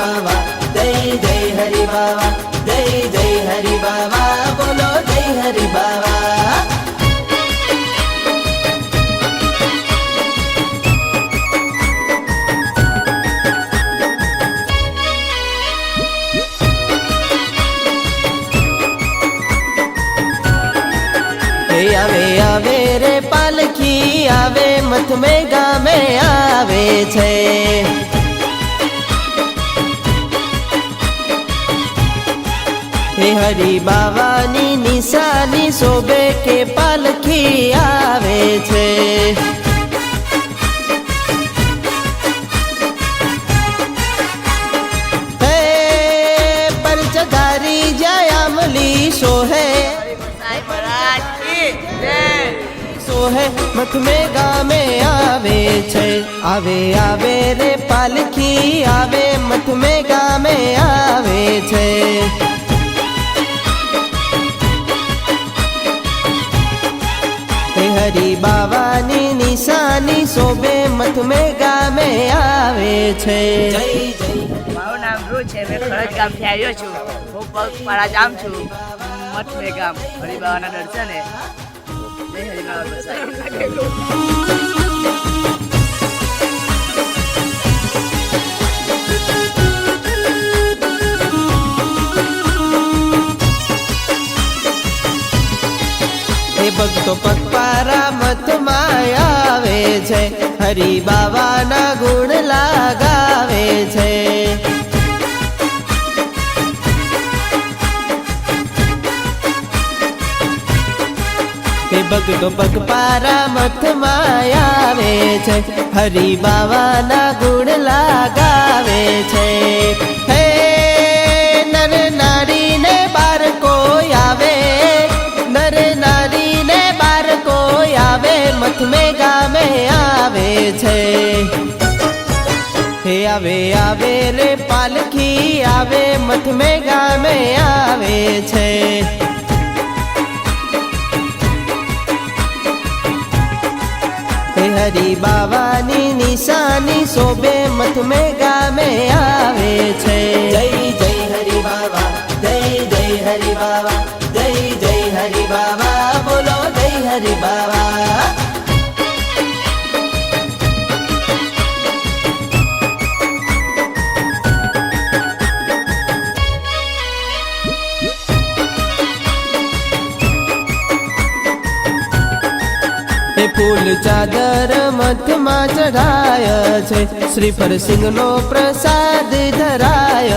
બાવા, જય જય હરિ બાવા, જય જય હરિ બાવા, બોલો જય હરિ બાવા। આવે આવે રે પાલખી આવે મથ में ગામે આવે છે। હે હરિ બાવાની નિશાની શોભે કે પાલખી આવે છે। હે પરચધારી જયામલી સોહે સોહે મથ में ગામે આવે છે। આવે આવે રે પાલખી આવે મથ में ગામે આવે છે। હે હરિ બાવાની નિશાની શોભે મથ में ગામે આવે છે। જય જય। મારું નામ ધ્રુવ છે, મેં ખરજ ગામથી આવ્યો છું। હું પગપાળા જામ છું મઠ में ગામ હરિ બાબાના દર્શને। જય હરિ બાબા પ્રસાદ। ભક્તો પગપારા મથમાં આવે છે, હરિ બાવાના ગુણ લગાવે છે। હે ભક્તો પગપારા મથમાં આવે છે, હરિ બાવાના ગુણ લગાવે છે। હે નર નારી ને બાળકો આવે, નર નારી મથ में ગામે આવે છે। હે આવે આવે રે પાલખી આવે મથ में ગામે આવે છે। હે હરિ બાવાની નિશાની શોભે મથ में ગામે આવે છે। જય જય હરિ બાવા, જય જય હરિ બાવા, જય જય હરિ બાવા, બોલો જય હરિ બાવા। ફૂલ ચાદર મથમાં ચઢાય છે, શ્રીફળ સિંહનો પ્રસાદ ધરાય